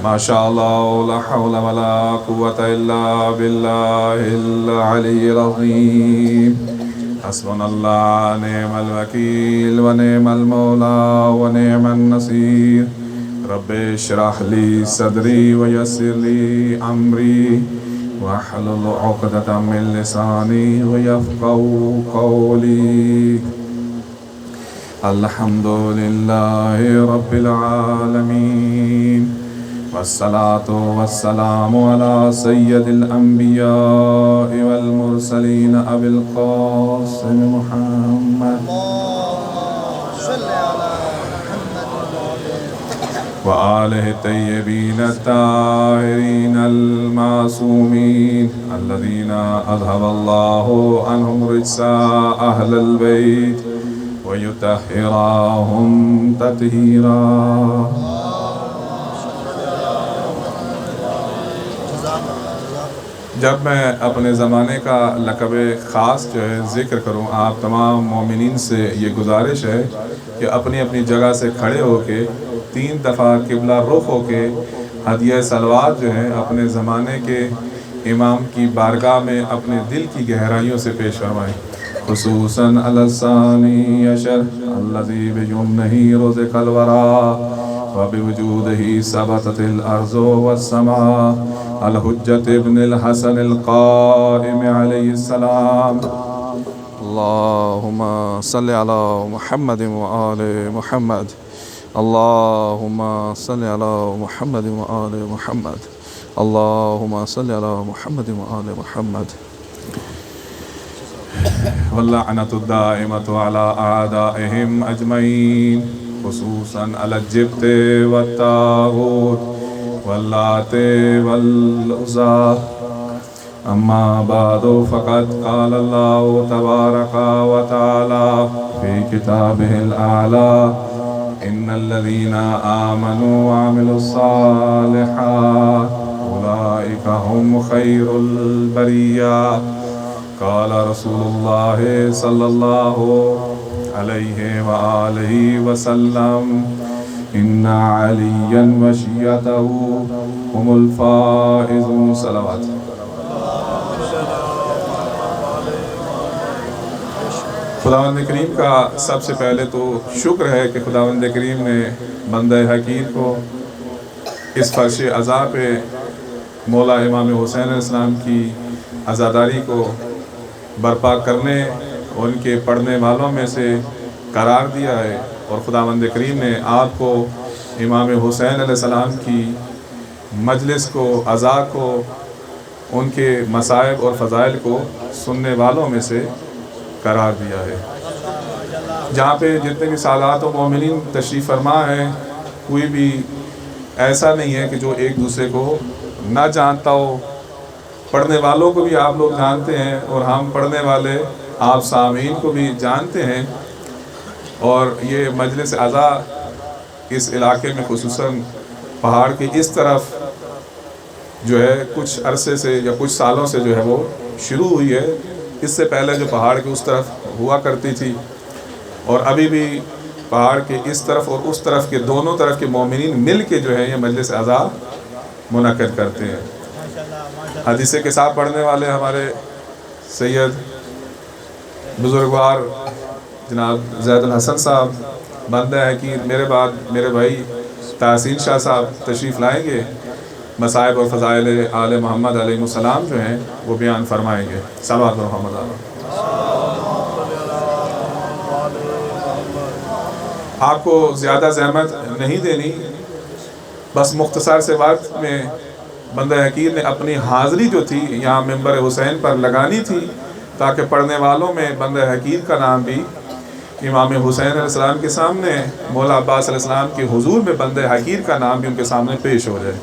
ما شاء الله لا حول ولا قوة إلا بالله العلي العظيم. حسبنا الله نعم الوكيل ونعم المولى ونعم النصير. رب اشرح لي صدري ويسر لي أمري واحلل عقدة من لساني ويفقهوا قولي. الحمد لله رب العالمين والصلاة والسلام على سيد الأنبياء والمرسلين أبي القاسم محمد وآله الطيبين الطاهرين المعصومين الذين أذهب الله عنهم رجس أهل البيت ويطهرهم تطهيرا. جب میں اپنے زمانے کا لقب خاص جو ہے ذکر کروں، آپ تمام مومنین سے یہ گزارش ہے کہ اپنی اپنی جگہ سے کھڑے ہو کے 3 دفعہ قبلہ رخ ہو کے ہدیہ صلوات جو ہے اپنے زمانے کے امام کی بارگاہ میں اپنے دل کی گہرائیوں سے پیش فرمائیں. خصوصاً علی الثانی عشر الذی بیمنہ رزق الورا وبوجودہ ثبتت الارض والسماء الحجة ابن الحسن القائم علیہ السلام. اللہم صلی علی محمد وآل محمد. اللہم صلی علی محمد وآل محمد. اللہم صلی علی محمد وآل محمد. واللعنة الدائمة على أعدائهم أجمعين خصوصا على الجبت والطاغوت واللات والعزى. أما بعد فقد قال الله تبارك وتعالى في كتابه الأعلى إن الذين آمنوا وعملوا الصالحات أولئك هم خير البرية. قال رسول الله صلى الله عليه وآله وسلم إن عليا وشيعته هم الفائزون. صلوات. خداوند کریم کا سب سے پہلے تو شکر ہے کہ خداوند کریم نے بندہ حکیم کو اس فرش عزا پہ مولا امام حسین علیہ السلام کی عزاداری کو برپا کرنے اور ان کے پڑھنے والوں میں سے قرار دیا ہے، اور خداوند کریم نے آپ کو امام حسین علیہ السلام کی مجلس کو، عزا کو، ان کے مصائب اور فضائل کو سننے والوں میں سے قرار دیا ہے. جہاں پہ جتنے بھی سادات و مومنین تشریف فرما ہیں، کوئی بھی ایسا نہیں ہے کہ جو ایک دوسرے کو نہ جانتا ہو. پڑھنے والوں کو بھی آپ لوگ جانتے ہیں اور ہم پڑھنے والے آپ سامعین کو بھی جانتے ہیں. اور یہ مجلس عزا اس علاقے میں خصوصاً پہاڑ کی اس طرف جو ہے کچھ عرصے سے یا کچھ سالوں سے جو ہے وہ شروع ہوئی ہے. اس سے پہلے جو پہاڑ کی اس طرف ہوا کرتی تھی، اور ابھی بھی پہاڑ کے اس طرف اور اس طرف کے دونوں طرف کے مومنین مل کے جو ہے یہ مجلس عزا منعقد کرتے ہیں. حدیث کے ساتھ پڑھنے والے ہمارے سید بزرگوار جناب زید الحسن صاحب بندہ ہے کہ میرے بعد میرے بھائی تحسین شاہ صاحب تشریف لائیں گے. مصائب اور فضائل آل محمد علیہ السلام جو ہیں وہ بیان فرمائیں گے. صلوات محمد علیہ. آپ کو زیادہ زحمت نہیں دینی، بس مختصر سے وقت میں بندہ حکیم نے اپنی حاضری جو تھی یہاں ممبر حسین پر لگانی تھی، تاکہ پڑھنے والوں میں بندہ حکیم کا نام بھی امام حسین علیہ السلام کے سامنے، مولا عباس علیہ السلام کے حضور میں بندہ حکیم کا نام بھی ان کے سامنے پیش ہو جائے.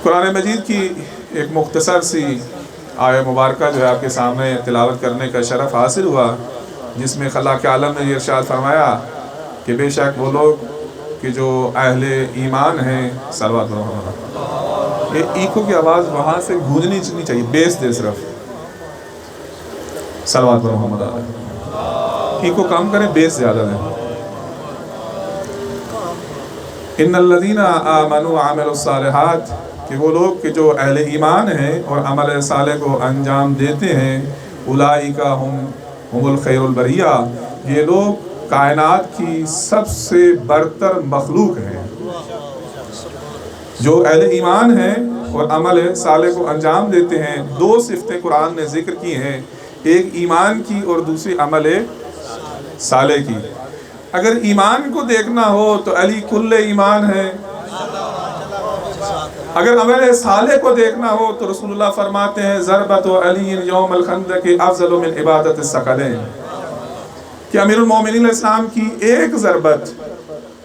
قرآن مجید کی ایک مختصر سی آیہ مبارکہ جو ہے آپ کے سامنے تلاوت کرنے کا شرف حاصل ہوا، جس میں خلاق عالم نے یہ ارشاد فرمایا کہ بے شک وہ لوگ کہ جو اہل ایمان ہیں. صلوات محمد. یہ ایکو کی آواز وہاں سے گونجنی نہیں چاہیے، بیس دے صرف. صلوات محمد علیہ. ایکو کام کریں، بیس زیادہ دیں. ان الذین آمنوا وعملوا الصالحات، کہ وہ لوگ کہ جو اہل ایمان ہیں اور عمل صالح کو انجام دیتے ہیں، اولئک ہم الخیر البریہ، یہ لوگ کائنات کی سب سے برتر مخلوق ہیں۔ جو اہل ایمان ہیں اور عمل صالح کو انجام دیتے ہیں، دو صفتیں قرآن نے ذکر کی ہیں، ایک ایمان کی اور دوسری عمل صالح کی۔ اگر ایمان کو دیکھنا ہو تو علی کل ایمان ہے، اگر عمل صالح کو دیکھنا ہو تو رسول اللہ فرماتے ہیں ضربت علی یوم الخندق افضل من عبادت الثقلین، کہ امیر المومنین علیہ السلام کی ایک ضربت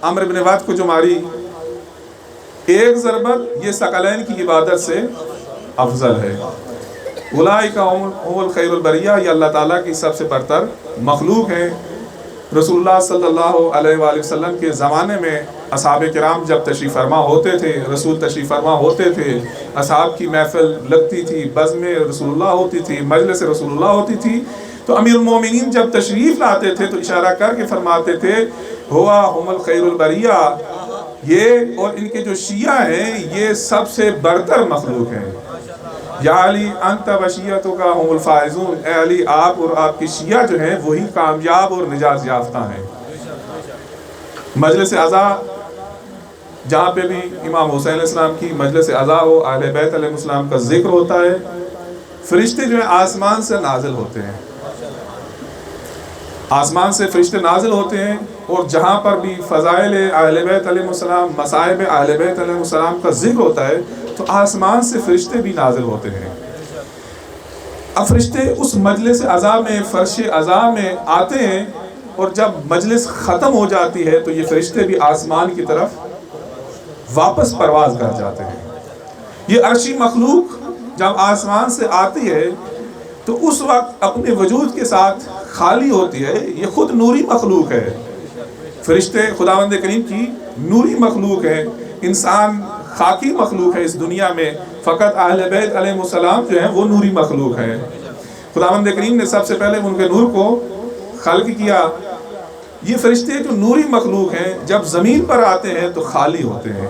عمرو بن واد کو جو ماری، ایک ضربت یہ ثقلین کی عبادت سے افضل ہے۔ اولئک هم الخیر البریہ، یہ اللہ تعالیٰ کی سب سے برتر مخلوق ہیں۔ رسول اللہ صلی اللہ علیہ وآلہ وسلم کے زمانے میں اصحاب کرام جب تشریف فرما ہوتے تھے، رسول تشریف فرما ہوتے تھے، اصحاب کی محفل لگتی تھی، بزم رسول اللہ ہوتی تھی، مجلس رسول اللہ ہوتی تھی، تو امیر المومنین جب تشریف لاتے تھے تو اشارہ کر کے فرماتے تھے ہوا ہم الخیر البریہ، یہ اور ان کے جو شیعہ ہیں یہ سب سے برتر مخلوق ہیں۔ یا علی انت و شیعتک ہم الفائزون، اے علی آپ اور آپ کی شیعہ جو ہیں وہی کامیاب اور نجات یافتہ ہیں۔ مجلس عزا جہاں پہ بھی امام حسین علیہ السلام کی مجلس عزا ہو، اہل بیت علیہ السلام کا ذکر ہوتا ہے، فرشتے جو ہیں آسمان سے نازل ہوتے ہیں، آسمان سے فرشتے نازل ہوتے ہیں، اور جہاں پر بھی فضائل اہل بیت علیہ السلام، مصائب اہل بیت علیہ السلام کا ذکر ہوتا ہے تو آسمان سے فرشتے بھی نازل ہوتے ہیں۔ اب فرشتے اس مجلس عزا میں، فرش عزا میں آتے ہیں، اور جب مجلس ختم ہو جاتی ہے تو یہ فرشتے بھی آسمان کی طرف واپس پرواز کر جاتے ہیں۔ یہ عرشی مخلوق جب آسمان سے آتی ہے تو اس وقت اپنے وجود کے ساتھ خالی ہوتی ہے، یہ خود نوری مخلوق ہے۔ فرشتے خداوند کریم کی نوری مخلوق ہے، انسان خاکی مخلوق ہے اس دنیا میں، فقط اہل بیت علیہ السلام جو ہیں وہ نوری مخلوق ہے۔ خداوند کریم نے سب سے پہلے ان کے نور کو خلق کیا۔ یہ فرشتے جو نوری مخلوق ہیں جب زمین پر آتے ہیں تو خالی ہوتے ہیں،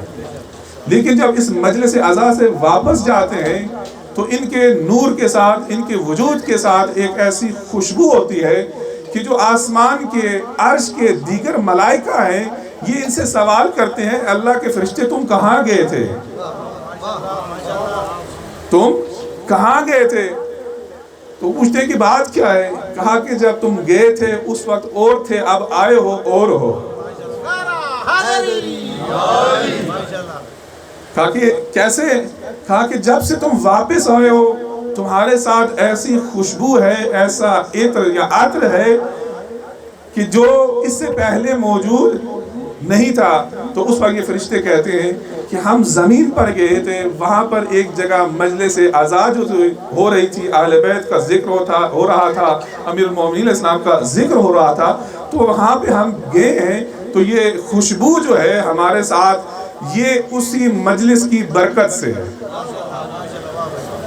لیکن جب اس مجلس عزا سے واپس جاتے ہیں تو ان کے نور کے ساتھ، ان کے وجود کے ساتھ ایک ایسی خوشبو ہوتی ہے کہ جو آسمان کے عرش کے دیگر ملائکہ ہیں یہ ان سے سوال کرتے ہیں اللہ کے فرشتے تم کہاں گئے تھے؟ تم کہاں گئے تھے؟ تو پوچھتے ہیں کہ بات کیا ہے؟ کہا کہ جب تم گئے تھے اس وقت اور تھے، اب آئے ہو اور ہو۔ کہا کہ کیسے؟ کہا کہ جب سے تم واپس آئے ہو تمہارے ساتھ ایسی خوشبو ہے، ایسا عطر یا عطر ہے کہ جو اس سے پہلے موجود نہیں تھا۔ تو اس وقت یہ فرشتے کہتے ہیں کہ ہم زمین پر گئے تھے، وہاں پر ایک جگہ مجلس عزا جو ہو رہی تھی، اہل بیت کا ذکر ہو رہا تھا، امیر المومنین علیہ السلام کا ذکر ہو رہا تھا، تو وہاں پہ ہم گئے ہیں، تو یہ خوشبو جو ہے ہمارے ساتھ یہ اسی مجلس کی برکت سے ہے۔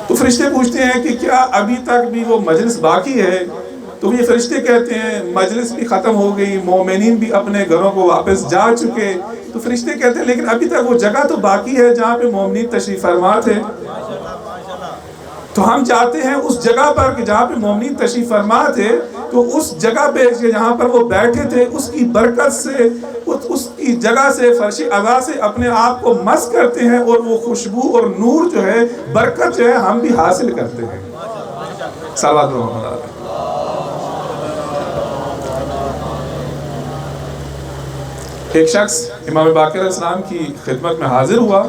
تو فرشتے پوچھتے ہیں کہ کیا ابھی تک بھی وہ مجلس باقی ہے؟ تو یہ فرشتے کہتے ہیں مجلس بھی ختم ہو گئی، مومنین بھی اپنے گھروں کو واپس جا چکے۔ تو فرشتے کہتے ہیں لیکن ابھی تک وہ جگہ تو باقی ہے جہاں پہ مومنین تشریف فرما تھے، تو ہم چاہتے ہیں اس جگہ پر کہ جہاں پہ مومنین تشریف فرما تھے تو اس جگہ پہ جہاں پر وہ بیٹھے تھے اس کی برکت سے، اس کی جگہ سے، فرش عزا سے اپنے آپ کو مس کرتے ہیں، اور وہ خوشبو اور نور جو ہے، برکت جو ہے ہم بھی حاصل کرتے ہیں۔ صلوات محمد علیہ۔ ایک شخص امام باقر علیہ السلام کی خدمت میں حاضر ہوا،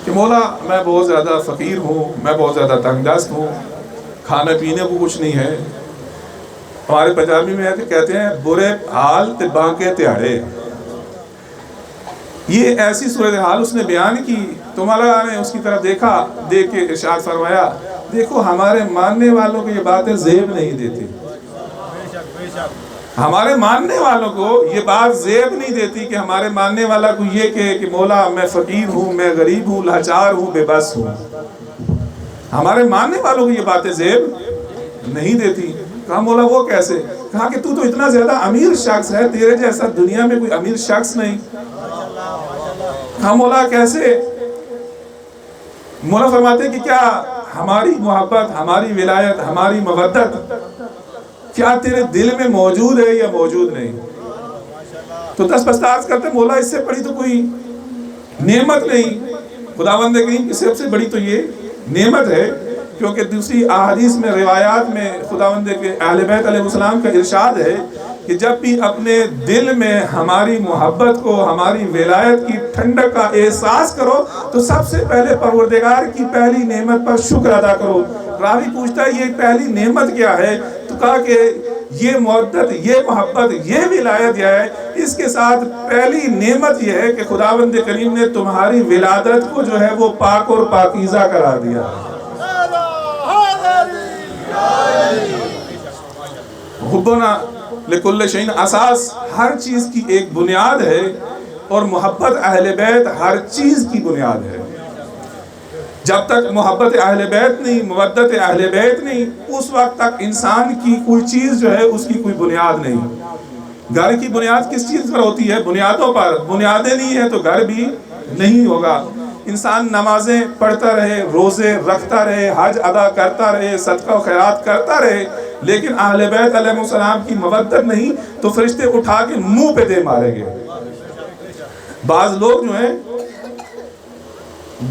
کہ مولا میں بہت زیادہ فقیر ہوں، میں بہت زیادہ تنگ دست ہوں، کھانے پینے کو کچھ نہیں ہے۔ ہمارے پنجابی میں کہتے ہیں برے حال تے بانکے تیاڑے۔ یہ ایسی صورتحال اس نے بیان کی تو مولا نے اس کی طرف دیکھا، دیکھ کے ارشاد فرمایا دیکھو ہمارے ماننے والوں کو یہ باتیں زیب نہیں دیتی، ہمارے ماننے والوں کو یہ بات زیب نہیں دیتی کہ ہمارے ماننے والا کو یہ کہ مولا میں فقیر ہوں، میں غریب ہوں، لاچار ہوں، بے بس ہوں۔ ہمارے ماننے والوں کو یہ باتیں زیب نہیں دیتی۔ کہا مولا وہ کیسے؟ کہا کہ تو اتنا زیادہ امیر شخص ہے، تیرے جیسا دنیا میں کوئی امیر شخص نہیں۔ کہا مولا کیسے؟ مولا فرماتے کہ کیا ہماری محبت، ہماری ولایت، ہماری مودت کیا تیرے دل میں موجود ہے یا موجود نہیں؟ تو دس بستہ کرتے مولا اس سے بڑی تو کوئی نعمت نہیں، خداوند کریم کی سب سے بڑی تو یہ نعمت ہے، کیونکہ دوسری احادیث میں روایات میں خداوند کے اہل بیت علیہ السلام کا ارشاد ہے کہ جب بھی اپنے دل میں ہماری محبت کو، ہماری ولایت کی ٹھنڈک کا احساس کرو تو سب سے پہلے پروردگار کی پہلی نعمت پر شکر ادا کرو۔ راوی پوچھتا ہے یہ پہلی نعمت کیا ہے؟ تو کہا کہ یہ مودت، یہ محبت، یہ ولایت ہے، اس کے ساتھ پہلی نعمت یہ ہے کہ خداوند کریم نے تمہاری ولادت کو جو ہے وہ پاک اور پاکیزہ قرار دیا۔ حبنا لکل شیء اساس، ہر چیز کی ایک بنیاد ہے، اور محبت اہل بیت ہر چیز کی بنیاد ہے۔ جب تک محبت اہل بیت نہیں، مودت اہل بیت نہیں، اس وقت تک انسان کی کوئی چیز جو ہے اس کی کوئی بنیاد نہیں۔ گھر کی بنیاد کس چیز پر ہوتی ہے؟ بنیادوں پر۔ بنیادیں نہیں ہیں تو گھر بھی نہیں ہوگا۔ انسان نمازیں پڑھتا رہے، روزے رکھتا رہے، حج ادا کرتا رہے، صدقہ و خیرات کرتا رہے، لیکن اہل بیت علیہ السلام کی مودت نہیں تو فرشتے اٹھا کے منہ پہ دے ماریں گے۔ بعض لوگ جو ہیں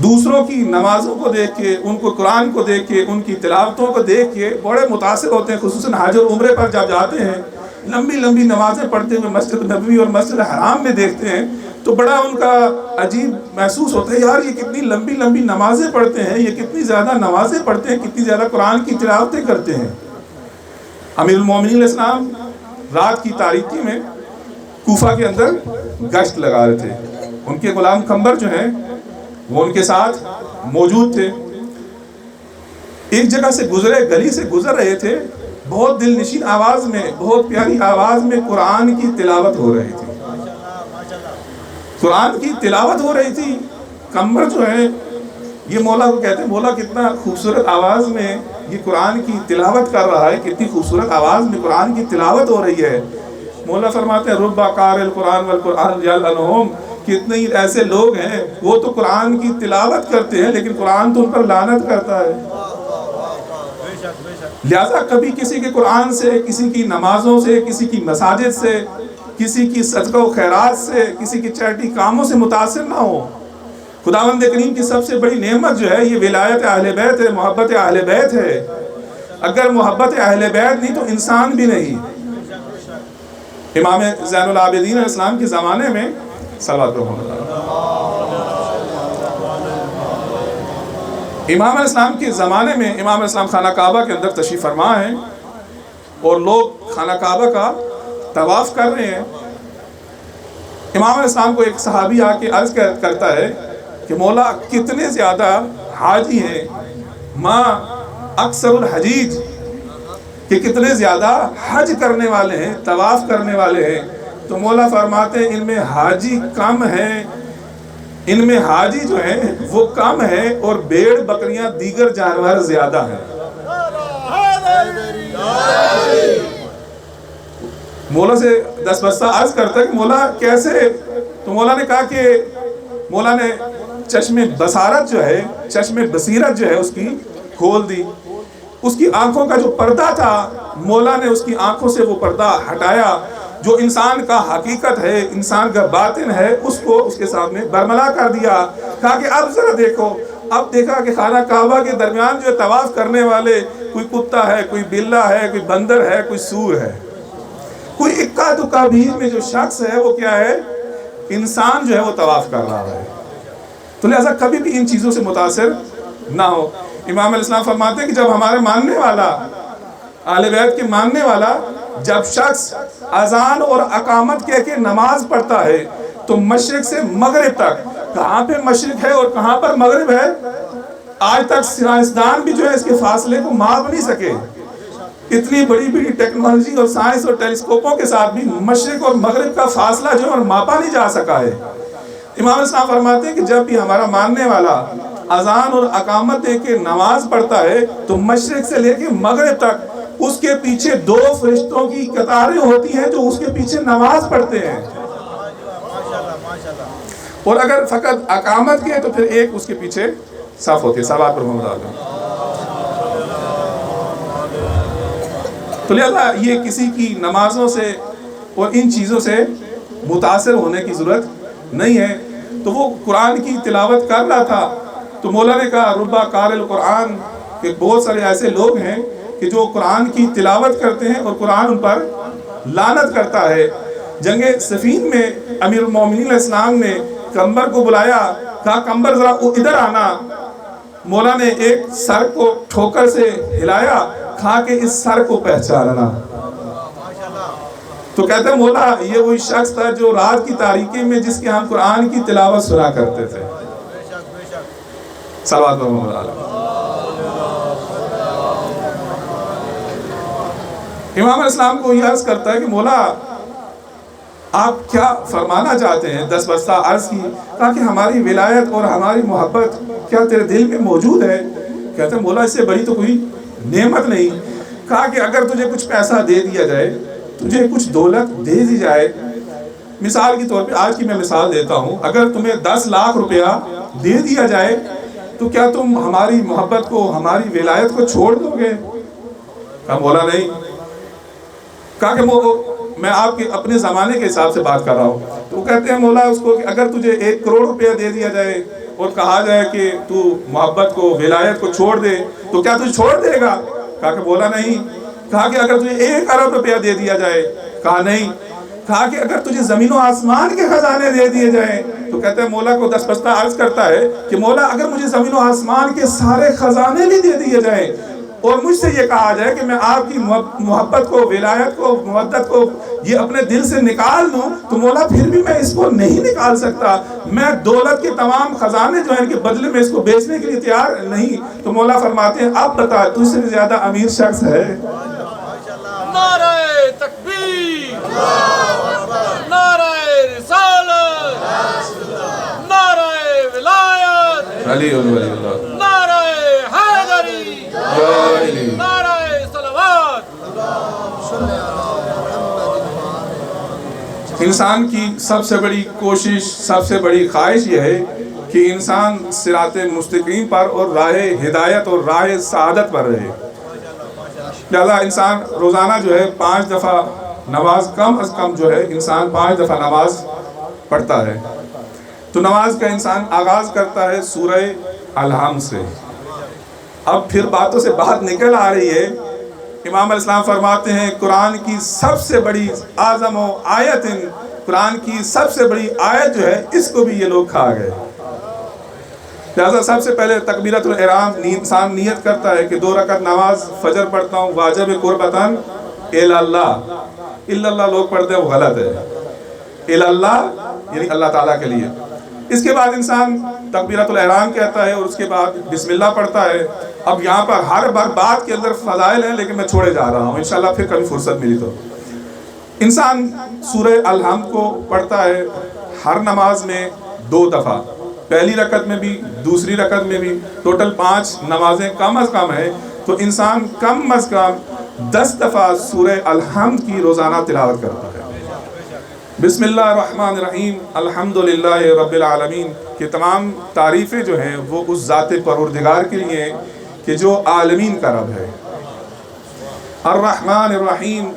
دوسروں کی نمازوں کو دیکھ کے، ان کو قرآن کو دیکھ کے، ان کی تلاوتوں کو دیکھ کے بڑے متاثر ہوتے ہیں، خصوصاً حج اور عمرے پر جب جاتے ہیں، لمبی لمبی نمازیں پڑھتے ہوئے مسجد نبوی اور مسجد حرام میں دیکھتے ہیں تو بڑا ان کا عجیب محسوس ہوتا ہے، یار یہ کتنی لمبی لمبی نمازیں پڑھتے ہیں، یہ کتنی زیادہ نمازیں پڑھتے ہیں، کتنی زیادہ قرآن کی تلاوتیں کرتے ہیں۔ امیر المومنین علیہ السلام رات کی تاریکی میں کوفہ کے اندر گشت لگا رہے تھے، ان کے غلام کمبر جو ہیں وہ ان کے ساتھ موجود تھے۔ ایک جگہ سے گزرے، گلی سے گزر رہے تھے، بہت دل نشین آواز میں، بہت پیاری آواز میں قرآن کی تلاوت ہو رہی تھی، قرآن کی تلاوت ہو رہی تھی۔ کمبر جو ہے یہ مولا کو کہتے ہیں، مولا کتنا خوبصورت آواز میں یہ قرآن کی تلاوت کر رہا ہے، کتنی خوبصورت آواز میں قرآن کی تلاوت ہو رہی ہے۔ مولا فرماتے ہیں ربا قارئ القرآن والقرآن یلعنہم، کتنے ایسے لوگ ہیں وہ تو قرآن کی تلاوت کرتے ہیں لیکن قرآن تو ان پر لعنت کرتا ہے۔ لہذا کبھی کسی کے قرآن سے، کسی کی نمازوں سے، کسی کی مساجد سے، کسی کی صدقہ و خیرات سے، کسی کی چیریٹی کاموں سے متاثر نہ ہو۔ خداوند کریم کی سب سے بڑی نعمت جو ہے یہ ولایت اہل بیت ہے، محبت اہل بیت ہے۔ اگر محبت اہل بیت نہیں تو انسان بھی نہیں۔ امام زین العابدین علیہ السلام کے زمانے میں صلوات محمد امام علیہ السلام کے زمانے میں امام علیہ السلام خانہ کعبہ کے اندر تشریف فرما ہیں اور لوگ خانہ کعبہ کا طواف کر رہے ہیں۔ امام علیہ السلام کو ایک صحابی آ کے عرض کرتا ہے کہ مولا کتنے زیادہ حاجی ہیں، ما اکثر الحجیج، کہ کتنے زیادہ حج کرنے والے ہیں، طواف کرنے والے ہیں۔ تو مولا فرماتے ہیں ان میں حاجی کم ہیں، ان میں حاجی جو ہیں وہ کم ہیں اور بھیڑ بکریاں دیگر جانور زیادہ ہیں۔ مولا سے دس بستہ عرض کرتا ہے کہ مولا کیسے؟ تو مولا نے کہا کہ مولا نے چشم بصارت جو ہے، چشم بصیرت جو ہے اس کی کھول دی، اس کی آنکھوں کا جو پردہ تھا مولا نے اس کی آنکھوں سے وہ پردہ ہٹایا، جو انسان کا حقیقت ہے، انسان کا باطن ہے، اس کو اس کے سامنے برملا کر دیا۔ کہا کہ اب ذرا دیکھو، اب دیکھا کہ خانہ کعبہ کے درمیان جو طواف کرنے والے کوئی کتا ہے، کوئی بلہ ہے، کوئی بندر ہے، کوئی سور ہے، کوئی اکا دکا بھیڑ میں جو شخص ہے وہ کیا ہے؟ انسان جو ہے وہ طواف کر رہا ہے۔ تو لہذا کبھی بھی ان چیزوں سے متاثر نہ ہو۔ امام علیہ السلام فرماتے ہیں کہ جب ہمارے ماننے والا، اہل بیت کے ماننے والا، جب شخص اذان اور اقامت کہہ کے نماز پڑھتا ہے تو مشرق سے مغرب تک، کہاں پہ مشرق ہے اور کہاں پر مغرب ہے آج تک سائنسدان بھی جو ہے اس کے فاصلے کو ماپ نہیں سکے۔ اتنی بڑی بڑی ٹیکنالوجی اور سائنس اور ٹیلیسکوپوں کے ساتھ بھی مشرق اور مغرب کا فاصلہ جو ہے ماپا نہیں جا سکا ہے۔ امام السلام فرماتے ہیں کہ جب بھی ہمارا ماننے والا اذان اور اقامت دے کے نماز پڑھتا ہے تو مشرق سے لے کے مغرب تک اس کے پیچھے 2 فرشتوں کی قطاریں ہوتی ہیں جو اس کے پیچھے نماز پڑھتے ہیں، اور اگر فقط اقامت کے تو پھر ایک اس کے پیچھے صف ہوتی ہے. صلوات پر محمد علیہ. تو لہذا یہ کسی کی نمازوں سے اور ان چیزوں سے متاثر ہونے کی ضرورت نہیں ہے. تو وہ قرآن کی تلاوت کر رہا تھا تو مولا نے کہا ربا قارئ القرآن، کہ بہت سارے ایسے لوگ ہیں کہ جو قرآن کی تلاوت کرتے ہیں اور قرآن ان پر لعنت کرتا ہے. جنگ صفین میں امیر المومنین علیہ السلام نے قمبر کو بلایا، کہا قمبر ذرا ادھر آنا. مولا نے ایک سر کو ٹھوکر سے ہلایا، کہا کہ اس سر کو پہچاننا. تو کہتے ہیں مولا یہ وہی شخص تھا جو رات کی تاریکی میں جس کے ہم قرآن کی تلاوت سنا کرتے تھے. صلوات محمد علیہ. امام علیہ السلام کو یہ عرض کرتا ہے کہ مولا آپ کیا فرمانا چاہتے ہیں؟ 10 بستہ عرض کی، کہا کہ ہماری ولایت اور ہماری محبت کیا تیرے دل میں موجود ہے؟ کہتے ہیں مولا اس سے بڑی تو کوئی نعمت نہیں. کہا کہ اگر تجھے کچھ پیسہ دے دیا جائے، تجھے کچھ دولت دے دی جائے، مثال کے طور پہ آج کی میں مثال دیتا ہوں، اگر تمہیں 10 لاکھ روپیہ دے دیا جائے تو کیا تم ہماری محبت کو، ہماری ولایت کو چھوڑ دو گے؟ کہا مولا نہیں. کہا کہ میں آپ کے اپنے زمانے کے حساب سے بات کر رہا ہوں. تو وہ کہتے ہیں مولا اس کو کہ اگر تجھے 1 کروڑ روپیہ دے دیا جائے اور کہا جائے کہ تو محبت کو، ولایت کو چھوڑ دے تو کیا تجھے چھوڑ دے گا؟ کہا کہ مولا نہیں. کہا کہ اگر تجھے 1 ارب روپیہ دے دیا جائے؟ کہا نہیں. کہا کہ اگر تجھے زمین و آسمان کے خزانے دے دیے جائیں؟ تو کہتے ہیں مولا کو 10 بستہ عرض کرتا ہے کہ مولا اگر مجھے زمین و آسمان کے سارے خزانے بھی دے دیے جائیں اور مجھ سے یہ کہا جائے کہ میں آپ کی محبت کو، ولایت کو، مودت کو یہ اپنے دل سے نکال دوں، تو مولا پھر بھی میں اس کو نہیں نکال سکتا. میں دولت کے تمام خزانے جو ہیں کہ بدلے میں اس کو بیچنے کے لیے تیار نہیں. تو مولا فرماتے ہیں اب بتا تجھ سے زیادہ امیر شخص ہے؟ نعرہ تکبیر، نعرہ رسالت، نعرہ ولایت، علی ولی اللہ، نعرہ حیدری، نعرہ صلوات. انسان کی سب سے بڑی کوشش، سب سے بڑی خواہش یہ ہے کہ انسان صراط مستقیم پر اور راہ ہدایت اور راہ سعادت پر رہے. لہذا انسان روزانہ جو ہے 5 دفعہ نماز، کم از کم جو ہے انسان 5 دفعہ نماز پڑھتا ہے. تو نماز کا انسان آغاز کرتا ہے سورہ الحمد سے. اب پھر باتوں سے بات نکل آ رہی ہے. امام علیہ السلام فرماتے ہیں قرآن کی سب سے بڑی اعظم و آیت، قرآن کی سب سے بڑی آیت جو ہے اس کو بھی یہ لوگ کھا گئے. لہذا سب سے پہلے تکبیرۃ الاحرام انسان نیت کرتا ہے کہ 2 رکعت نماز فجر پڑھتا ہوں واجب قربتاً الی اللہ. الا اللہ لوگ پڑھتے ہیں وہ غلط ہے. الی اللہ یعنی اللہ تعالیٰ کے لیے. اس کے بعد انسان تکبیرۃ الاحرام کہتا ہے اور اس کے بعد بسم اللہ پڑھتا ہے. اب یہاں پر ہر بات کے اندر فضائل ہیں لیکن میں چھوڑے جا رہا ہوں، انشاءاللہ پھر کبھی فرصت ملی تو. انسان سورہ الحمد کو پڑھتا ہے ہر نماز میں 2 دفعہ، پہلی رکعت میں بھی، دوسری رکعت میں بھی. ٹوٹل 5 نمازیں کم از کم ہیں. تو انسان کم از کم 10 دفعہ سورہ الحمد کی روزانہ تلاوت کرتا ہے. بسم اللہ الرحمن الرحیم الحمدللہ رب العالمین کہ تمام تعریفیں جو ہیں وہ اس ذات پروردگار کے لیے ہیں کہ جو عالمین کا رب ہے. الرحمن الرحیم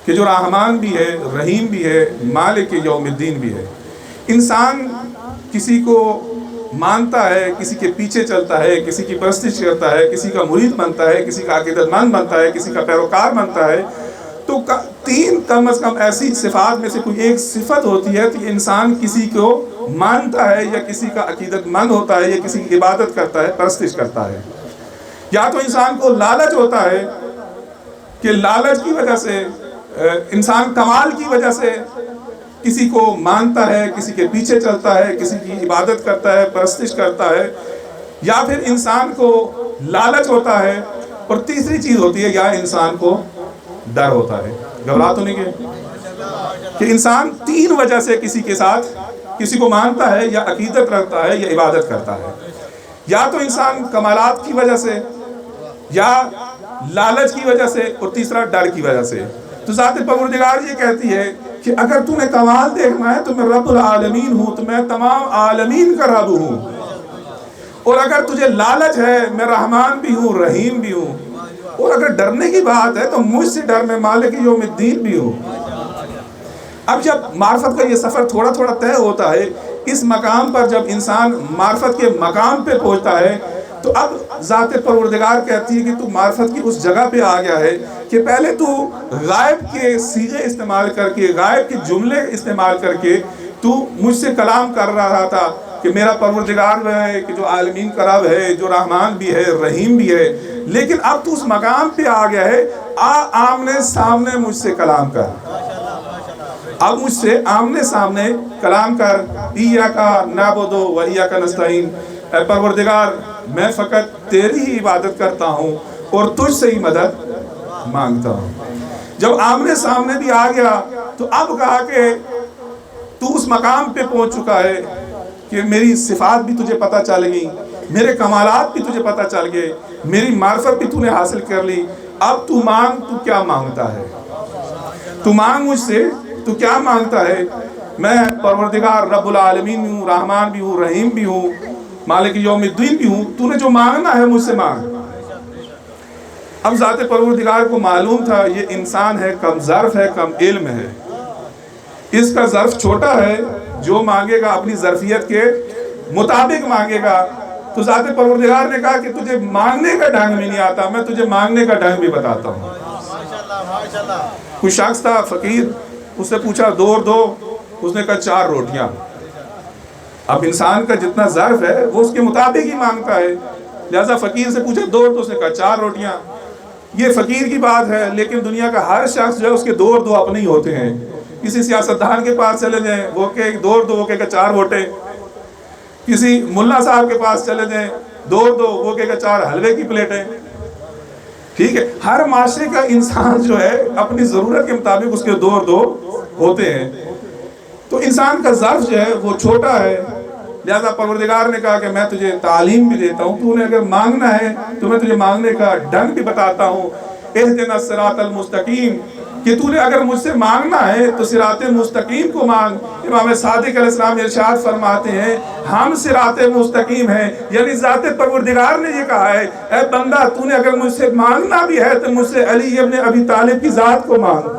کہ جو رحمان بھی ہے، رحیم بھی ہے، مالک یوم الدین بھی ہے. انسان کسی کو مانتا ہے، کسی کے پیچھے چلتا ہے، کسی کی پرستش کرتا ہے، کسی کا مرید بنتا ہے، کسی کا عقیدت مند بنتا ہے، کسی کا پیروکار بنتا ہے. تو 3 کم از کم ایسی صفات میں سے کوئی ایک صفت ہوتی ہے کہ انسان کسی کو مانتا ہے یا کسی کا عقیدت مند ہوتا ہے یا کسی کی عبادت کرتا ہے، پرستش کرتا ہے. یا تو انسان کو لالچ ہوتا ہے کہ لالچ کی وجہ سے انسان کمال کی وجہ سے کسی کو مانتا ہے، کسی کے پیچھے چلتا ہے، کسی کی عبادت کرتا ہے، پرستش کرتا ہے. یا پھر انسان کو لالچ ہوتا ہے. اور تیسری چیز ہوتی ہے یا انسان کو ڈر ہوتا ہے. گھبرا تو نہیں گئے کہ انسان 3 وجہ سے کسی کے ساتھ کسی کو مانتا ہے یا عقیدت رکھتا ہے یا عبادت کرتا ہے. یا تو انسان کمالات کی وجہ سے، یا لالچ کی وجہ سے، اور تیسرا ڈر کی وجہ سے۔ تو ذات پروردگار یہ کہتی ہے کہ اگر تو نے کمال دیکھنا ہے تو میں رب العالمین ہوں، تو میں تمام عالمین کا رب ہوں، اور اگر تجھے لالچ ہے میں رحمان بھی ہوں، رحیم بھی ہوں، اور اگر ڈرنے کی بات ہے تو مجھ سے ڈر، میں مالک یوم الدین بھی ہوں۔ اب جب معرفت کا یہ سفر تھوڑا تھوڑا طے ہوتا ہے، اس مقام پر جب انسان معرفت کے مقام پہ پہنچتا ہے، تو اب ذات پروردگار کہتی ہے کہ تو معرفت کی اس جگہ پہ آ گیا ہے کہ پہلے تو غائب کے صیغے استعمال کر کے، غائب کے جملے استعمال کر کے تو مجھ سے کلام کر رہا تھا کہ میرا پروردگار وہ ہے کہ جو عالمین کا رب ہے، جو رحمان بھی ہے، رحیم بھی ہے، لیکن اب تو اس مقام پہ آ گیا ہے، آمنے سامنے مجھ سے کلام کر، اب مجھ سے آمنے سامنے کلام کر۔ ایاکا نعبد و ایاکا نستعین، اے پروردگار میں فقط تیری ہی عبادت کرتا ہوں اور تجھ سے ہی مدد مانگتا ہوں۔ جب آمنے سامنے بھی آ گیا تو اب کہا کہ تو اس مقام پہ پہنچ چکا ہے کہ میری صفات بھی تجھے پتہ چل گئی، میرے کمالات بھی تجھے پتہ چل گئے، میری معرفت بھی تو نے حاصل کر لی، اب تو مانگ، تو کیا مانگتا ہے، تو مانگ مجھ سے، تو کیا مانگتا ہے۔ میں پروردگار رب العالمین بھی ہوں، رحمان بھی ہوں، رحیم بھی ہوں، مالک یوم الدین بھی ہوں، تو نے جو مانگنا ہے مجھ سے مانگ۔ اب ذات پروردگار کو معلوم تھا یہ انسان ہے، کم ظرف ہے، کم علم ہے، اس کا ظرف چھوٹا ہے، جو مانگے گا اپنی ظرفیت کے مطابق مانگے گا۔ تو ذات پروردگار نے کہا کہ تجھے مانگنے کا ڈھنگ بھی نہیں آتا، میں تجھے مانگنے کا ڈھنگ بھی بتاتا ہوں۔ کوئی شخص تھا فقیر، اس سے پوچھا دو اور دو، اس نے کہا 4 روٹیاں۔ اب انسان کا جتنا ظرف ہے وہ اس کے مطابق ہی مانگتا ہے، لہذا فقیر سے پوچھا 2 اور 2، اس نے کہا 4 روٹیاں۔ یہ فقیر کی بات ہے، لیکن دنیا کا ہر شخص جو ہے اس کے 2 اور 2 اپنے ہی ہوتے ہیں۔ کسی سیاستدان کے پاس چلے جائیں، وہ کہ 2 اور 2، وہ کہے گا 4 ووٹیں۔ کسی ملا صاحب کے پاس چلے جائیں، 2 اور 2، وہ کہے گا 4 حلوے کی پلیٹیں۔ ٹھیک ہے، ہر معاشرے کا انسان جو ہے اپنی ضرورت کے مطابق اس کے 2 اور 2 ہوتے ہیں۔ تو انسان کا ظرف جو ہے وہ چھوٹا ہے، لہذا پروردگار نے کہا کہ میں تجھے تعلیم بھی دیتا ہوں، تو نے اگر مانگنا ہے تو میں تجھے مانگنے کا ڈھنگ بھی بتاتا ہوں۔ اہدنا الصراط المستقیم، کہ تو نے اگر مجھ سے مانگنا ہے تو صراط مستقیم کو مانگ۔ امام صادق علیہ السلام ارشاد فرماتے ہیں ہم صراط مستقیم ہیں، یعنی ذات پروردگار نے یہ کہا ہے اے بندہ تو نے اگر مجھ سے مانگنا بھی ہے تو مجھ سے علی ابن ابی طالب کی ذات کو مانگ۔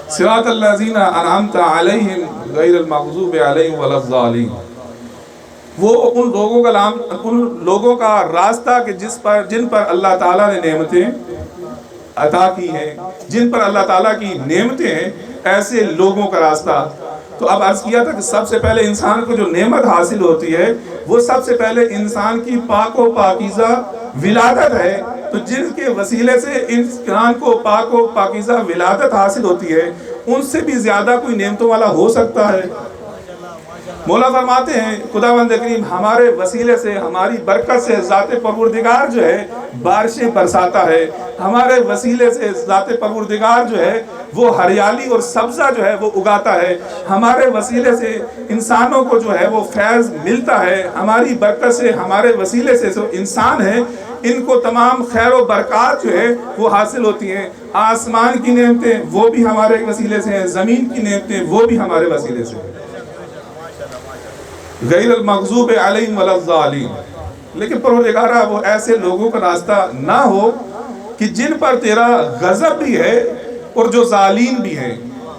صراط الذین انعمت علیہم غیر المغضوب علیہم ولا الضالین، وہ ان لوگوں کا راستہ کہ جن پر اللہ تعالیٰ نے نعمتیں عطا کی ہیں، جن پر اللہ تعالیٰ کی نعمتیں ہیں، ایسے لوگوں کا راستہ۔ تو اب عرض کیا تھا کہ سب سے پہلے انسان کو جو نعمت حاصل ہوتی ہے وہ سب سے پہلے انسان کی پاک و پاکیزہ ولادت ہے۔ تو جن کے وسیلے سے انسان کو پاک و پاکیزہ ولادت حاصل ہوتی ہے، ان سے بھی زیادہ کوئی نعمتوں والا ہو سکتا ہے؟ مولا فرماتے ہیں خداوند کریم ہمارے وسیلے سے، ہماری برکت سے ذات پروردگار جو ہے بارشیں برساتا ہے، ہمارے وسیلے سے ذات پروردگار جو ہے وہ ہریالی اور سبزہ جو ہے وہ اگاتا ہے، ہمارے وسیلے سے انسانوں کو جو ہے وہ فیض ملتا ہے، ہماری برکت سے، ہمارے وسیلے سے جو انسان ہیں ان کو تمام خیر و برکات جو ہے وہ حاصل ہوتی ہیں۔ آسمان کی نعمتیں وہ بھی ہمارے وسیلے سے ہیں، زمین کی نعمتیں وہ بھی ہمارے وسیلے سے ہیں۔ غیر المغضوب علیہم ولا الضالین، لیکن پروردگارہ وہ ایسے لوگوں کا راستہ نہ ہو کہ جن پر تیرا غضب بھی ہے اور جو ظالین بھی ہیں۔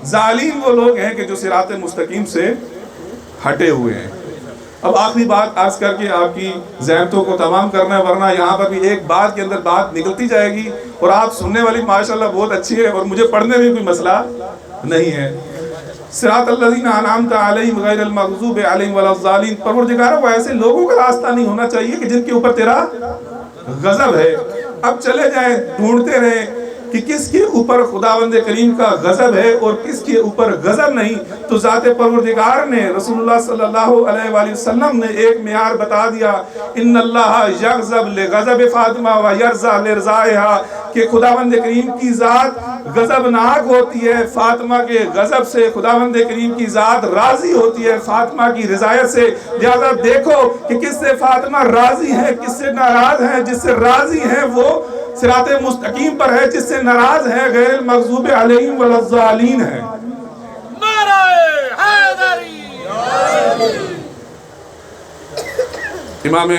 ظالین وہ لوگ ہیں کہ جو صراط مستقیم سے ہٹے ہوئے ہیں۔ اب آخری بات عرض کر کے آپ کی ذہنتوں کو تمام کرنا ہے، ورنہ یہاں پر بھی ایک بات کے اندر بات نکلتی جائے گی، اور آپ سننے والی ماشاءاللہ بہت اچھی ہے اور مجھے پڑھنے میں کوئی مسئلہ نہیں ہے۔ صراط الذین انعمت علیہم غیر المغضوب علیہم ولا الضالین، پروردگار وہ ایسے لوگوں کا راستہ نہیں ہونا چاہیے کہ جن کے اوپر تیرا غضب ہے۔ اب چلے جائیں ڈھونڈتے رہیں کہ کس کے اوپر خداوند کریم کا غضب ہے اور کس کے اوپر غضب نہیں، تو ذات پروردگار نے رسول اللہ صلی اللہ علیہ وآلہ وسلم نے ایک معیار بتا دیا، ان اللہ یغضب لغضب فاطمہ و یرضی لرضائها، کہ خداوند کریم کی ذات غضبناک ہوتی ہے فاطمہ کے غضب سے، خداوند کریم کی ذات راضی ہوتی ہے فاطمہ کی رضایت سے۔ لہذا دیکھو کہ کس سے فاطمہ راضی ہے، کس سے ناراض ہے۔ جس سے راضی ہے وہ صراط مستقیم پر ہے، جس سے ناراض ہے غیر المغضوب علیہم ولا الضالین ہے۔ نعرہ حیدری! امام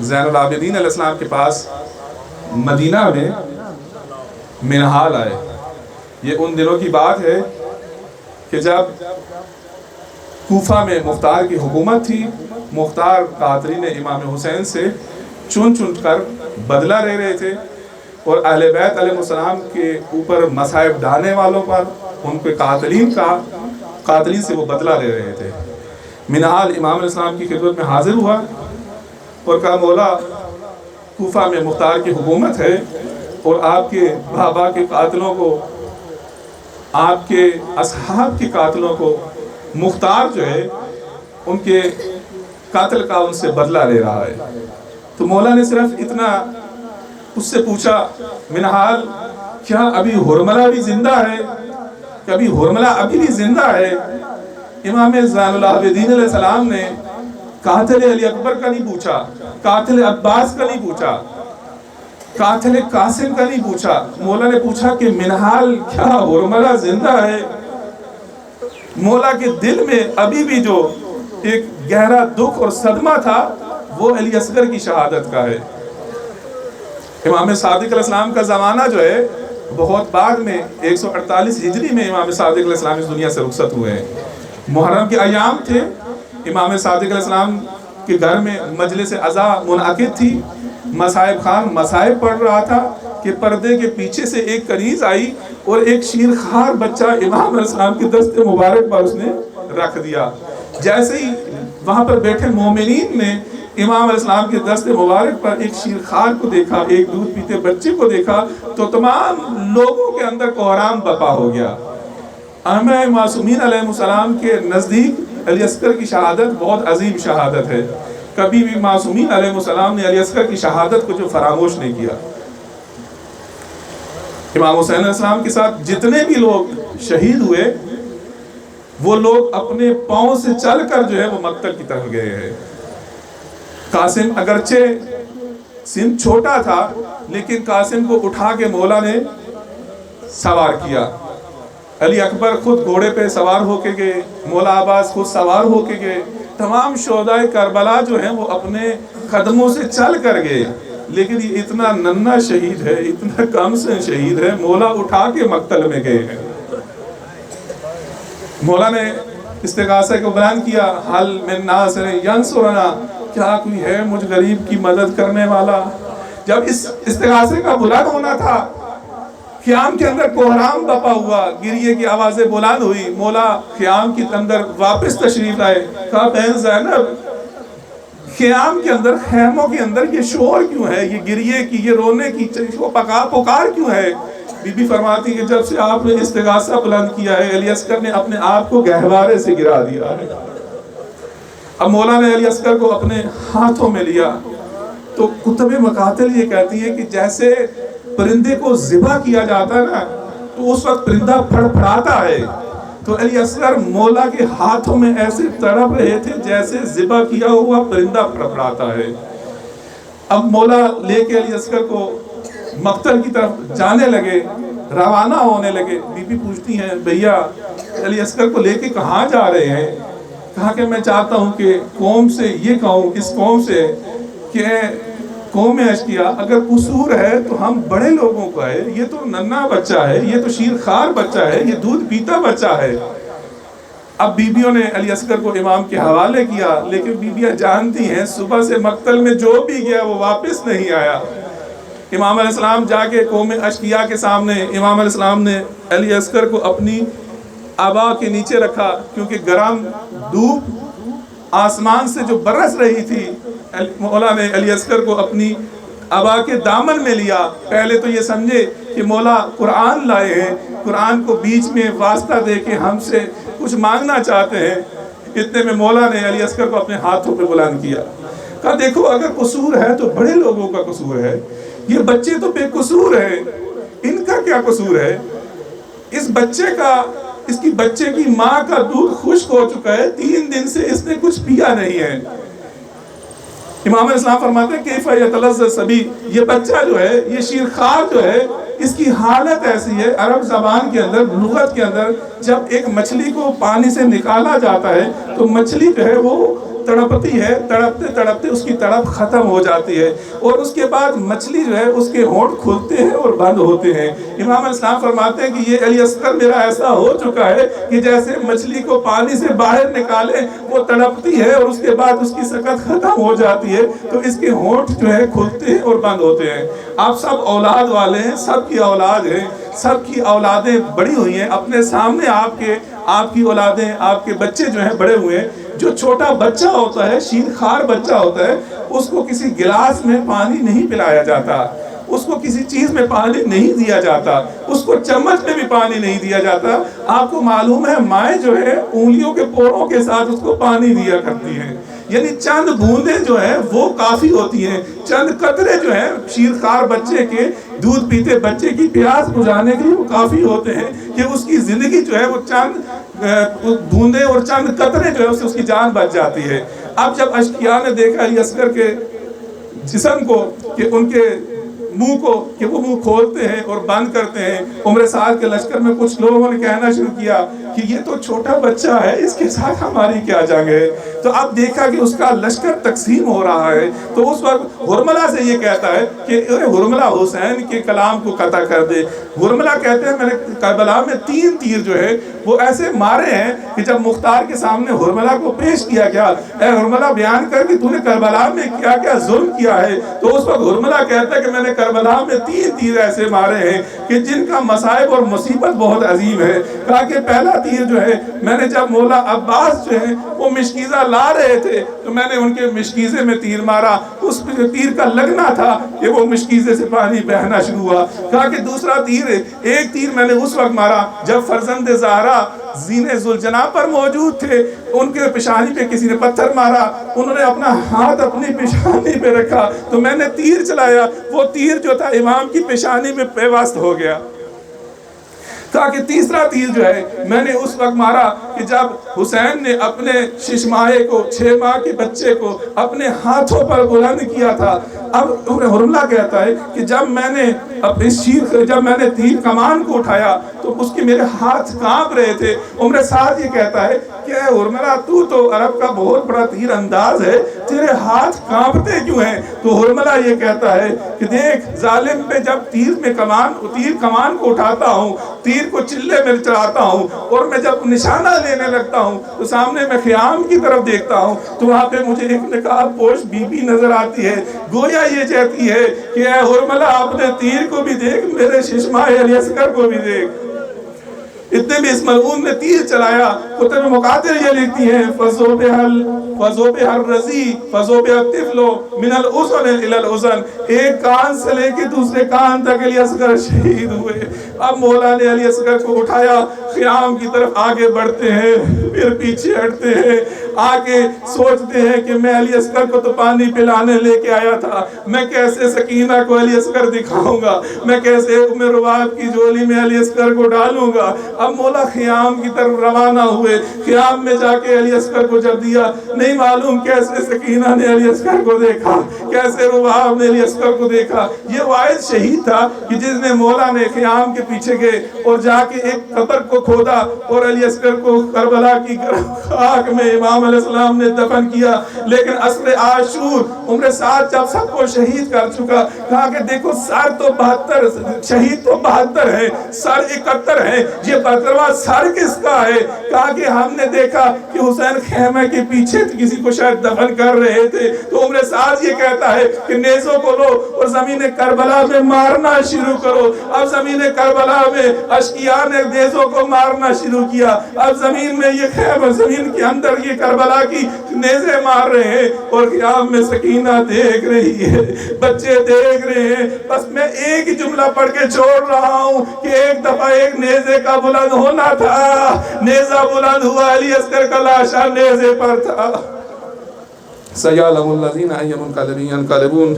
زین العابدین علیہ السلام کے پاس مدینہ میں منہال آئے۔ یہ ان دنوں کی بات ہے کہ جب کوفہ میں مختار کی حکومت تھی، مختار قاتلین امام حسین سے چن چن کر بدلہ لے رہے تھے، اور اہل بیت علیہ السلام کے اوپر مصائب ڈالنے والوں پر، ان کے قاتلین سے وہ بدلہ لے رہے تھے۔ منہال امام علیہ السلام کی خدمت میں حاضر ہوا اور کہا، مولا کوفہ میں مختار کی حکومت ہے اور آپ کے بابا کے قاتلوں کو، آپ کے اصحاب کے قاتلوں کو مختار جو ہے ان کے قاتل کا ان سے بدلہ لے رہا ہے۔ تو مولا نے صرف اتنا اس سے پوچھا، منہال کیا ابھی حرملہ بھی زندہ ہے؟ کہ ابھی حرملہ ابھی بھی زندہ ہے؟ امام زین العابدین علیہ السلام نے قاتل علی اکبر کا نہیں پوچھا، قاتل عباس کا نہیں پوچھا، قاتل قاسم کا نہیں پوچھا، مولا نے پوچھا کہ منہال کیا حرملہ زندہ ہے؟ مولا کے دل میں ابھی بھی جو ایک گہرا دکھ اور صدمہ تھا وہ علی اصغر کی شہادت کا ہے۔ امام صادق علیہ السلام کا زمانہ جو ہے بہت بعد میں 148 ہجری میں امام صادق علیہ السلام اس دنیا سے رخصت ہوئے ہیں۔ محرم کے ایام تھے، امام صادق علیہ السلام کے گھر میں مجلس عزا منعقد تھی، مصائب خان مصائب پڑھ رہا تھا کہ پردے کے پیچھے سے ایک کنیز آئی اور ایک شیرخوار بچہ امام علیہ السلام کی دست مبارک پر اس نے رکھ دیا۔ جیسے ہی وہاں پر بیٹھے مومنین نے امام علیہ السلام کے دست مبارک پر ایک شیرخوار کو دیکھا، ایک دودھ پیتے بچے کو دیکھا، تو تمام لوگوں کے اندر کوہرام برپا ہو گیا۔ امام معصومین علیہ السلام کے نزدیک علی اصغر کی شہادت بہت عظیم شہادت ہے۔ کبھی بھی معصومین علیہ السلام نے علی اصغر کی شہادت کو جو فراموش نہیں کیا۔ امام حسین علیہ السلام کے ساتھ جتنے بھی لوگ شہید ہوئے وہ لوگ اپنے پاؤں سے چل کر جو ہے وہ مقتل کی طرف گئے ہیں۔ قاسم اگرچہ سن چھوٹا تھا لیکن قاسم کو اٹھا کے مولا نے سوار کیا۔ علی اکبر خود گھوڑے پہ سوار ہو کے گئے، مولا عباس خود سوار ہو کے گئے، تمام شہداء کربلا جو ہیں وہ اپنے قدموں سے چل کر گئے، لیکن یہ اتنا ننھا شہید ہے، اتنا کم سن شہید ہے، مولا اٹھا کے مقتل میں گئے ہیں۔ مولا نے استغاثہ کو بیان کیا، حل من ناصر ینصرنا، کیا کوئی ہے مجھ غریب کی مدد کرنے والا؟ جب اس استغاثے کا بلند ہونا تھا، خیام کے اندر کوہرام بپا ہوا، گریے کی آوازیں بلند ہوئی، مولا خیام کے اندر واپس تشریف لائے، کہا بہن زینب، خیام کے اندر، خیموں کے اندر یہ شور کیوں ہے، یہ گریے کی، یہ رونے کی پکار کیوں ہے؟ بی بی فرماتی کہ جب سے آپ نے استغاثہ بلند کیا ہے علی اصغر نے اپنے آپ کو گہوارے سے گرا دیا ہے۔ اب مولا نے علی اصغر کو اپنے ہاتھوں میں لیا تو کتب مقاتل یہ کہتی ہے کہ جیسے پرندے کو ذبح کیا جاتا ہے نا تو اس وقت پرندہ پھڑ پھڑاتا ہے، تو علی اصغر مولا کے ہاتھوں میں ایسے تڑپ رہے تھے جیسے ذبح کیا ہوا پرندہ پھڑ پھڑاتا ہے۔ اب مولا لے کے علی اصغر کو مقتل کی طرف جانے لگے، روانہ ہونے لگے۔ بی بی پوچھتی ہیں بھیا علی اصغر کو لے کے کہاں جا رہے ہیں؟ کہا کہ میں چاہتا ہوں کہ قوم سے یہ کہوں، اس قوم سے کہ قوم اشقیا اگر قصور ہے تو ہم بڑے لوگوں کا ہے، یہ تو ننھا بچہ ہے، یہ تو شیرخوار بچہ ہے، یہ دودھ پیتا بچہ ہے۔ اب بیبیوں نے علی اصغر کو امام کے حوالے کیا، لیکن بیبیاں جانتی ہیں صبح سے مقتل میں جو بھی گیا وہ واپس نہیں آیا۔ امام علیہ السلام جا کے قوم اشقیا کے سامنے امام علیہ السلام نے علی اصغر کو اپنی عبا کے نیچے رکھا، کیونکہ گرم دھوپ آسمان سے جو برس رہی تھی، مولا نے علی اصغر کو اپنی عبا کے دامن میں لیا۔ پہلے تو یہ سمجھے کہ مولا قرآن لائے ہیں، قرآن کو بیچ میں واسطہ دے کے ہم سے کچھ مانگنا چاہتے ہیں۔ اتنے میں مولا نے علی اصغر کو اپنے ہاتھوں پہ بلند کیا، کہا دیکھو اگر قصور ہے تو بڑے لوگوں کا قصور ہے، یہ بچے تو بے قصور ہیں، ان کا کیا قصور ہے؟ اس بچے کا، اس کی بچے کی ماں کا دودھ خشک ہو چکا ہے، 3 دن سے اس نے کچھ پیا نہیں ہے۔ امام اسلام فرماتے ہیں کیف یتلذذ صبی، یہ بچہ جو ہے، یہ شیرخوار جو ہے، اس کی حالت ایسی ہے، عرب زبان کے اندر، لغت کے اندر جب ایک مچھلی کو پانی سے نکالا جاتا ہے تو مچھلی جو ہے وہ تڑپتی ہے، تڑپتے تڑپتے اس کی تڑپ ختم ہو جاتی ہے، اور اس کے بعد مچھلی جو ہے اس کے ہونٹ کھلتے ہیں اور بند ہوتے ہیں۔ امام اسلام فرماتے ہیں کہ یہ علی اصغر میرا ایسا ہو چکا ہے کہ جیسے مچھلی کو پانی سے باہر نکالے، وہ تڑپتی ہے اور اس کے بعد اس کی سکت ختم ہو جاتی ہے تو اس کے ہونٹ جو ہے کھلتے ہیں اور بند ہوتے ہیں۔ آپ سب اولاد والے ہیں، سب کی اولاد ہیں، سب کی اولادیں بڑی ہوئی ہیں، اپنے سامنے آپ کی اولادیں، آپ کے بچے جو ہیں بڑے ہوئے ہیں۔ جو چھوٹا بچہ ہوتا ہے، شیرخوار بچہ ہوتا ہے، اس کو کسی گلاس میں پانی نہیں پلایا جاتا، اس کو کسی چیز میں پانی نہیں دیا جاتا، اس کو چمچ میں بھی پانی نہیں دیا جاتا۔ آپ کو معلوم ہے مائیں جو ہے انگلیوں کے پوروں کے ساتھ اس کو پانی دیا کرتی ہیں، یعنی چند بوندیں جو ہیں وہ کافی ہوتی ہیں، چند قطرے جو ہیں شیرخوار بچے کے، دودھ پیتے بچے کی پیاس بجھانے کے لیے وہ کافی ہوتے ہیں کہ اس کی زندگی جو ہے وہ چند بوندے اور چند قطرے جو ہے اس کی جان بچ جاتی ہے۔ اب جب اشقیاء نے دیکھا علی اصغر کے جسم کو کہ ان کے منہ کو کہ وہ منہ کھولتے ہیں اور بند کرتے ہیں، عمر سعد کے لشکر میں کچھ لوگوں نے کہنا شروع کیا کہ یہ تو چھوٹا بچہ ہے، اس کے ساتھ ہماری کیا جنگ ہے؟ تو اب دیکھا کہ اس کا لشکر تقسیم ہو رہا ہے تو اس وقت ہرملہ سے یہ کہتا ہے کہ ہرملہ حسین کے کلام کو قطع کر دے۔ ہرملہ کہتے ہیں میں نے کربلا میں 3 تیر جو ہے وہ ایسے مارے ہیں کہ جب مختار کے سامنے ہرملہ کو پیش کیا گیا، اے ہرملہ بیان کر کہ تو نے کربلا میں کیا کیا ظلم کیا ہے، تو اس وقت ہرملہ کہتا ہے کہ میں نے کربلا میں 3 تیر ایسے مارے ہیں کہ جن کا مصائب اور مصیبت بہت عظیم ہے۔ کہا کہ پہلا تیر جو ہے میں نے جب مولا عباس جو ہے وہ مشکیزہ لا رہے تھے تو میں نے ان کے مشکیزے میں تیر مارا، اس تیر کا لگنا تھا کہ وہ مشکیزے سے پانی بہنا شروع ہوا۔ کہا کہ دوسرا تیر، ایک تیر میں نے اس وقت مارا جب فرزند زہرا زین ذوالجناح پر موجود تھے، ان کے پیشانی پہ کسی نے پتھر مارا، انہوں نے اپنا ہاتھ اپنی پیشانی پہ رکھا تو میں نے تیر چلایا، وہ تیر جو تھا امام کی پیشانی میں پیوست ہو گیا۔ کہا کہ تیسرا تیر جو ہے میں نے اس وقت مارا کہ جب حسین نے اپنے 6 ماہے کو، 6 ماہ کے بچے کو اپنے ہاتھوں پر بلند کیا تھا۔ اب ہرملہ کہتا ہے کہ جب میں نے تیر کمان کو اٹھایا تو اس کے میرے ہاتھ کانپ رہے تھے۔ عمر سعد یہ کہتا ہے کہ اے ہرملہ تو عرب کا بہت بڑا تیر انداز ہے، تیرے ہاتھ کانپتے کیوں ہیں؟ تو ہرملہ یہ کہتا ہے کہ دیکھ ظالم پہ جب تیر کمان کو اٹھاتا ہوں، تیر کو چلے میں چلاتا ہوں اور میں جب نشانہ لینے لگتا ہوں تو سامنے میں خیام کی طرف دیکھتا ہوں تو وہاں پہ مجھے ایک نقاب پوش بی بی نظر آتی ہے، گویا یہ چاہتی ہے کہ اے ہرملہ اپنے تیر کو بھی دیکھ، میرے 6 ماہ علی اصغر کو بھی دیکھ۔ اتنے بھی اس ملعون نے تیر چلایا۔ کتب مقاتل یہ لکھتی ہیں فَذُوبِحَ الرَّزِی فَذُوبِحَ الطِّفْلُ مِنَ الْأُذُنِ إِلَى الْأُذُنِ، ایک کان سے لے کے دوسرے کان تک علی اصغر شہید ہوئے۔ اب مولا نے علی اصغر کو اٹھایا، خیام کی طرف آگے بڑھتے ہیں، پھر پیچھے ہٹتے ہیں، آگے سوچتے ہیں کہ میں علی اصغر کو تو پانی پلانے لے کے آیا تھا، میں کیسے سکینہ کو علی اصغر دکھاؤں گا، میں کیسے ام رواب کی جولی میں علی اصغر کو ڈالوں گا۔ اب مولا خیام کی طرف روانہ ہوئے، خیام میں جا کے علی اصغر کو جب دیا، نہیں معلوم کیسے سکینہ نے علی اصغر کو دیکھا، کیسے رواب نے علی اصغر کو دیکھا۔ یہ واحد شہید تھا کہ جس نے مولا نے خیام کے پیچھے گئے اور جا کے ایک قبر کو کھودا اور علی اصغر کو کربلا کی خاک میں امام علیہ السلام نے دفن کیا۔ لیکن عصر عاشور عمر سعد جب سب کو شہید کر چکا، کہا کہ دیکھو سر تو 72، شہید تو 72 ہیں، سر 71 ہیں، یہ 72واں سر کس کا ہے؟ کہا کہ ہم نے دیکھا کہ حسین خیمے کے پیچھے کسی کو شاید دفن کر رہے تھے۔ تو عمر سعد یہ کہتا ہے کہ نیزوں کو لو اور زمین کربلا میں مارنا شروع کرو۔ اب زمین کربلا میں اشقیاء نے نیزوں کو مارنا شروع کیا۔ اب زمین میں یہ خیمہ، زمین کے اندر یہ کربلا کربلا کی نیزے مار رہے ہیں اور قیام میں سکینہ دیکھ رہی ہے، بچے دیکھ رہے ہیں. بس میں ایک ہی جملہ پڑھ کے چھوڑ رہا ہوں کہ ایک دفعہ ایک نیزے کا بلند ہونا تھا، نیزہ بلند ہوا، علی اصغر کا لاشا نیزے پر تھا. سَيَعْلَمُ الَّذِينَ أَيَّ مُنْقَلَبٍ يَنْقَلِبُونَ.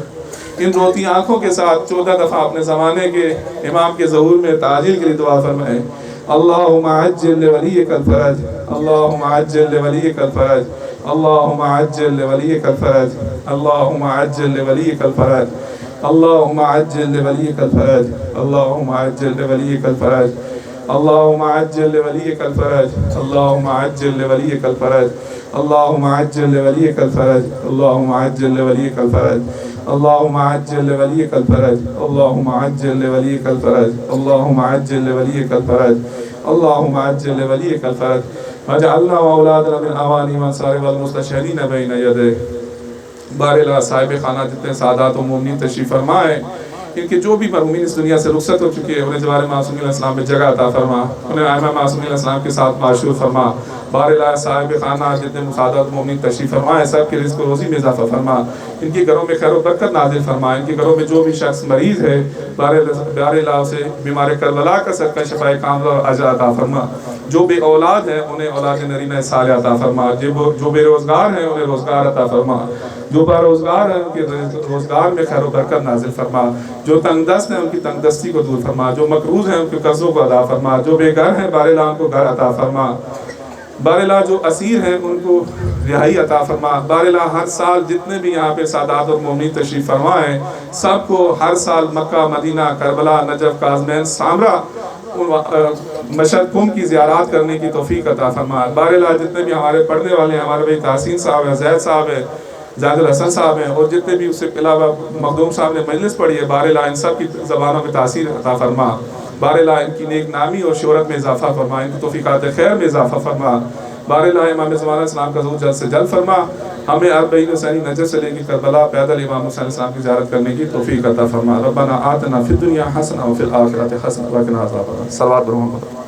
ان روتی آنکھوں کے ساتھ 14 دفعہ اپنے زمانے کے امام کے ظہور میں تعجیل کے لیے دعا فرمائیں. اللہم عجل لولیک الفرج، اللہم عجل لولیک الفرج، اللہم عجل لولیک الفرج، اللہم عجل لولیک الفرج، اللہم عجل لولیک الفرج، اللہم عجل لولیک الفرج، اللہم عجل لولیک الفرج، اللہم عجل لولیک الفرج، اللہم عجل لولیک الفرج، اللہم عجل لولیک الفرج، اللہم عجل لولیک الفرج، اللہم عجل لولیک الفرج، اللہم عجل لولیک الفرج، اللہم عجل لولیک الفرج. واجعلنا واولادنا من اوانی منصار والمستشہدین بین یدیک. بارہلا صاحب خانہ جتنے سادات و مومنین تشریف فرمائے، ان کے جو بھی مرحومین اس دنیا سے رخصت ہو چکے ہیں انہیں جوار معصومین علیہ السلام میں جگہ عطا فرما، انہیں ائمہ معصومین علیہ السلام کے ساتھ معشور فرما. بارہلا صاحب خانہ جتنے مساعدات مومنین تشریف فرمائے سب کے رزق و روزی میں اضافہ فرما، ان کے گھروں میں خیر و برکت نازل فرما. ان کے گھروں میں جو بھی شخص مریض ہے بارہلا سے بیمار کربلا کا صدقہ شفائے کاملہ اور اجر عطا فرما. جو بے اولاد ہیں انہیں اولاد نرینہ صالح عطا فرما. جو بے روزگار ہیں انہیں روزگار عطا فرما. جو با روزگار ہیں ان کے روزگار میں خیر و برکت نازل فرما. جو تنگ دست ہیں ان کی تنگ دستی کو دور فرما. جو مقروض ہیں ان کے قرضوں کو ادا فرما. جو بے گھر ہیں بارہلا ان کو گھر عطا فرما. بارہلا جو اسیر ہیں ان کو رہائی عطا فرما. بارہلا ہر سال جتنے بھی یہاں پہ سادات اور مومنین تشریف فرما ہیں سب کو ہر سال مکہ، مدینہ، کربلا، نجف، کاظمین، سامرہ، مشہد، قم کی زیارات کرنے کی توفیق عطا فرما. بارہلا جتنے بھی ہمارے پڑھنے والے ہیں، ہمارے بھائی تحسین صاحب ہیں، زید صاحب ہیں، زید الحسن صاحب ہیں، اور جتنے بھی اس سے علاوہ مخدوم صاحب نے مجلس پڑھی ہے، بارہلا ان سب کی زبانوں میں تاثیر عطا فرما. بارہلا ان کی نیک نامی اور شہرت میں اضافہ فرما، ان کی توفیقات خیر میں اضافہ فرما. بارہلا امام زمانہ اسلام کا ظہور جلد سے جلد فرما. ہمیں اربعین حسینی نجف سے لے کے کربلا پیدل امام حسین السلام کی زیارت کرنے کی توفیق عطا فرما. ربنا آتنا فی الدنیا حسنہ وفی الآخرۃ حسنہ وقنا عذاب النار. صلوات بر محمد.